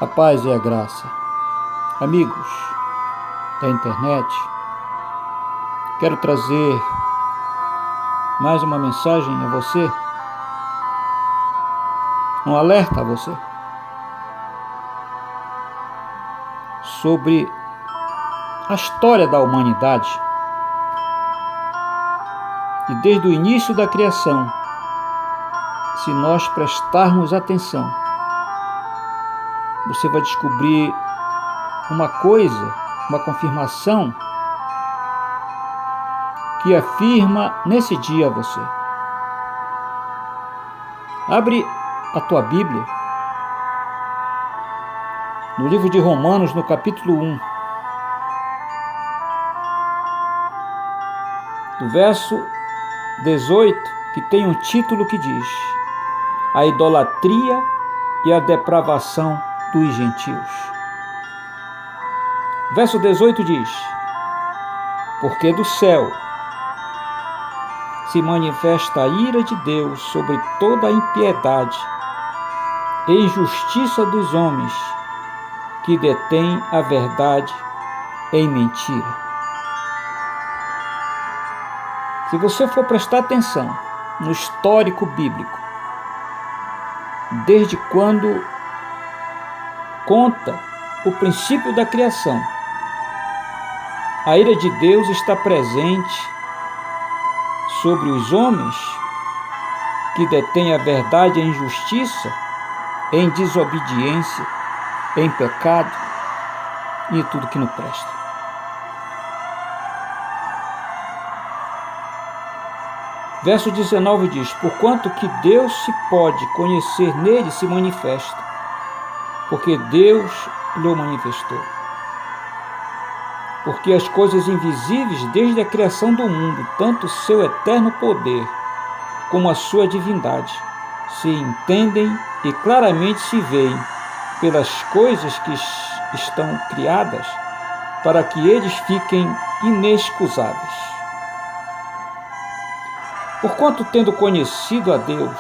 A paz e a graça. Amigos da internet, quero trazer mais uma mensagem a você, um alerta a você sobre a história da humanidade e desde o início da criação. Se nós prestarmos atenção, você vai descobrir uma coisa, uma confirmação que afirma nesse dia a você. Abre a tua Bíblia no livro de Romanos, no capítulo 1, no verso 18, que tem um título que diz: a idolatria e a depravação dos gentios. Verso 18 diz: porque do céu se manifesta a ira de Deus sobre toda a impiedade e injustiça dos homens que detêm a verdade em mentira. Se você for prestar atenção no histórico bíblico, desde quando conta o princípio da criação, a ira de Deus está presente sobre os homens que detêm a verdade em injustiça, em desobediência, em pecado e em tudo que não presta. Verso 19 diz: porquanto que Deus se pode conhecer nele se manifesta, porque Deus lhe manifestou. Porque as coisas invisíveis desde a criação do mundo, tanto o seu eterno poder como a sua divindade, se entendem e claramente se veem pelas coisas que estão criadas, para que eles fiquem inexcusáveis. Porquanto, tendo conhecido a Deus,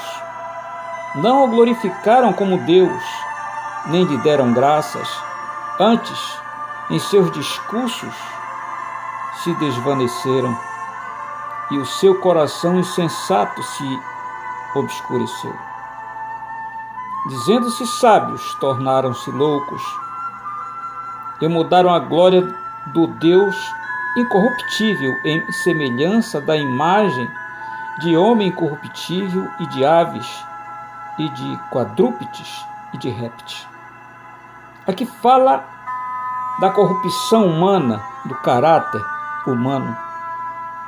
não o glorificaram como Deus, nem lhe deram graças, antes, em seus discursos, se desvaneceram, e o seu coração insensato se obscureceu. Dizendo-se sábios, tornaram-se loucos, e mudaram a glória do Deus incorruptível em semelhança da imagem de homem incorruptível e de aves, e de quadrúpedes e de répteis. Aqui fala da corrupção humana, do caráter humano,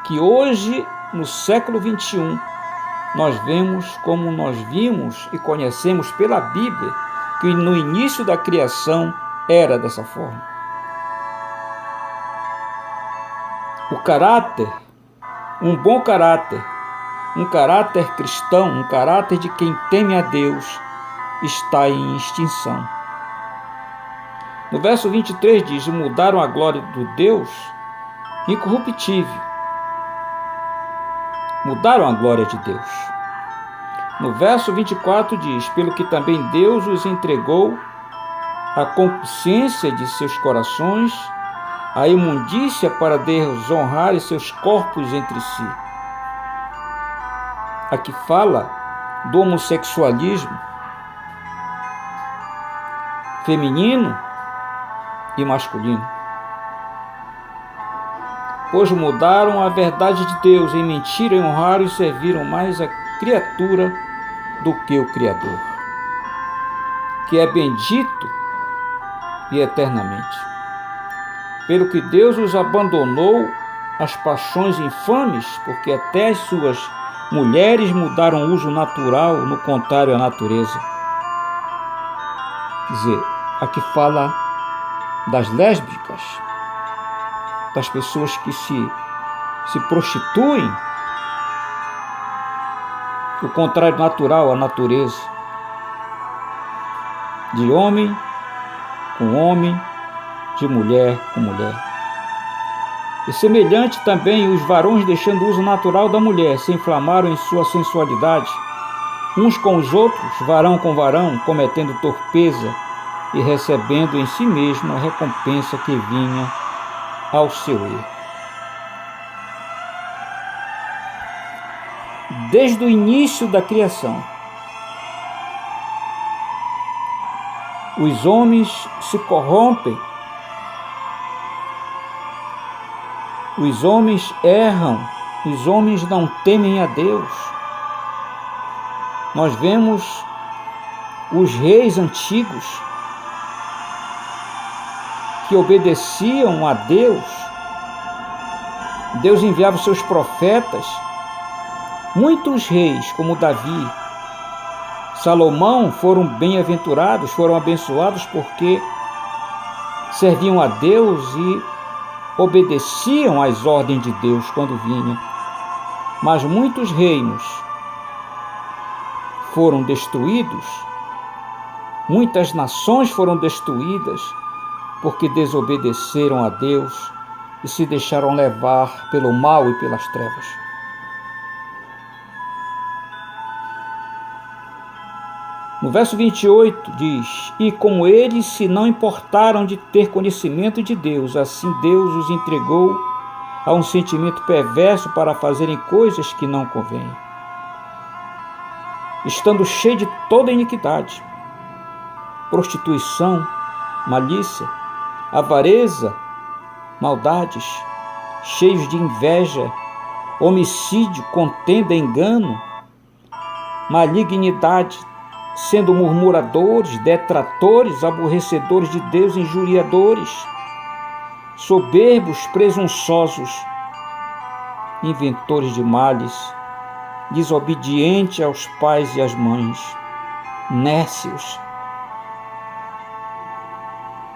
que hoje, no século XXI, nós vemos como nós vimos e conhecemos pela Bíblia, que no início da criação era dessa forma. O caráter, um bom caráter, um caráter cristão, um caráter de quem teme a Deus, está em extinção. No verso 23 diz: mudaram a glória do Deus incorruptível. Mudaram a glória de Deus. No verso 24 diz: pelo que também Deus os entregou à consciência de seus corações, à imundícia para desonrar seus corpos entre si. Aqui fala do homossexualismo feminino e masculino. Pois mudaram a verdade de Deus em mentira e honraram e serviram mais a criatura do que o Criador, que é bendito e eternamente. Pelo que Deus os abandonou às paixões infames, porque até as suas mulheres mudaram o uso natural, no contrário à natureza. Quer dizer, aqui fala das lésbicas, das pessoas que se prostituem, o contrário natural à natureza, de homem com homem, de mulher com mulher. E semelhante também os varões, deixando o uso natural da mulher, se inflamaram em sua sensualidade, uns com os outros, varão com varão, cometendo torpeza e recebendo em si mesmo a recompensa que vinha ao seu erro. Desde o início da criação, os homens se corrompem, os homens erram, os homens não temem a Deus. Nós vemos os reis antigos que obedeciam a Deus. Deus enviava os seus profetas. Muitos reis, como Davi, Salomão, foram bem-aventurados, foram abençoados porque serviam a Deus e obedeciam às ordens de Deus quando vinha. Mas muitos reinos foram destruídos, muitas nações foram destruídas porque desobedeceram a Deus e se deixaram levar pelo mal e pelas trevas. No verso 28 diz: e com eles se não importaram de ter conhecimento de Deus, assim Deus os entregou a um sentimento perverso para fazerem coisas que não convêm, estando cheio de toda iniquidade, prostituição, malícia, avareza, maldades, cheios de inveja, homicídio, contenda, engano, malignidade, sendo murmuradores, detratores, aborrecedores de Deus, injuriadores, soberbos, presunçosos, inventores de males, desobedientes aos pais e às mães, nércios,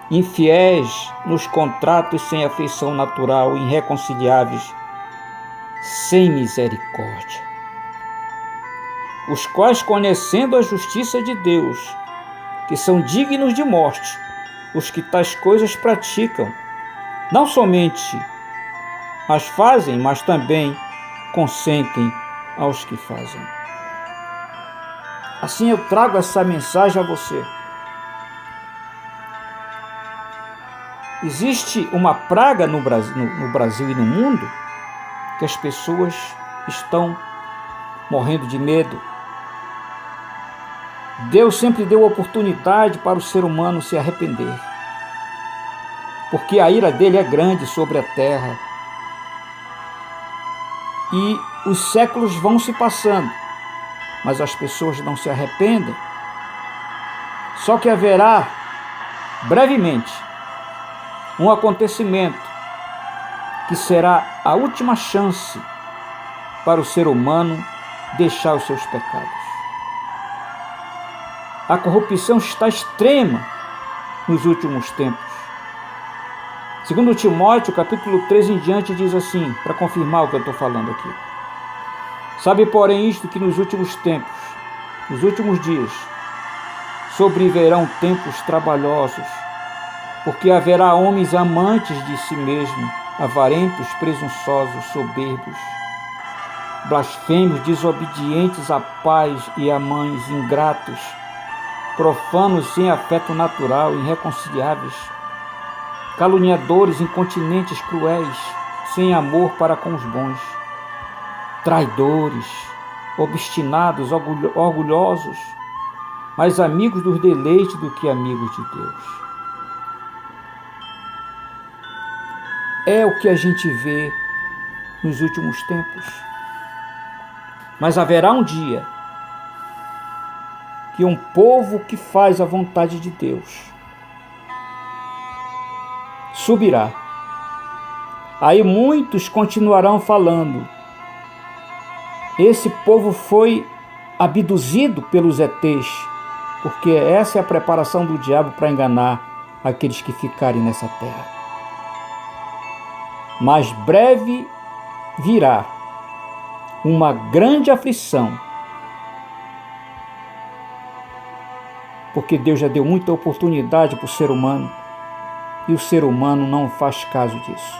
infiéis nos contratos, sem afeição natural, irreconciliáveis, sem misericórdia, os quais, conhecendo a justiça de Deus, que são dignos de morte, os que tais coisas praticam, não somente as fazem, mas também consentem aos que fazem. Assim eu trago essa mensagem a você. Existe uma praga no Brasil e no mundo que as pessoas estão morrendo de medo. Deus sempre deu oportunidade para o ser humano se arrepender, porque a ira dele é grande sobre a terra. E os séculos vão se passando, mas as pessoas não se arrependem. Só que haverá brevemente um acontecimento que será a última chance para o ser humano deixar os seus pecados. A corrupção está extrema nos últimos tempos. Segundo Timóteo, capítulo 3 em diante, diz assim, para confirmar o que eu estou falando aqui: sabe, porém, isto, que nos últimos tempos, nos últimos dias, sobrevirão tempos trabalhosos, porque haverá homens amantes de si mesmo, avarentos, presunçosos, soberbos, blasfêmios, desobedientes a pais e a mães, ingratos, profanos, sem afeto natural, irreconciliáveis, caluniadores, incontinentes, cruéis, sem amor para com os bons, traidores, obstinados, orgulhosos, mais amigos dos deleites do que amigos de Deus. É o que a gente vê nos últimos tempos. Mas haverá um dia que um povo que faz a vontade de Deus subirá. Aí muitos continuarão falando: esse povo foi abduzido pelos ETs, porque essa é a preparação do diabo para enganar aqueles que ficarem nessa terra. Mas breve virá uma grande aflição, porque Deus já deu muita oportunidade para o ser humano e o ser humano não faz caso disso.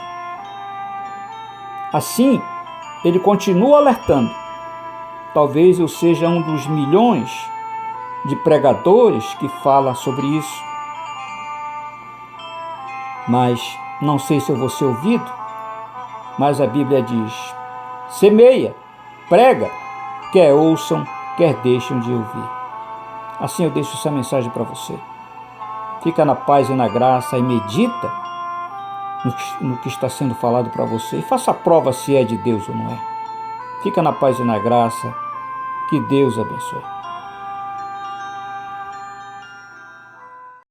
Assim, ele continua alertando. Talvez eu seja um dos milhões de pregadores que fala sobre isso, mas não sei se eu vou ser ouvido. Mas a Bíblia diz: semeia, prega, quer ouçam, quer deixem de ouvir. Assim eu deixo essa mensagem para você. Fica na paz e na graça e medita no que está sendo falado para você e faça a prova se é de Deus ou não é. Fica na paz e na graça. Que Deus abençoe.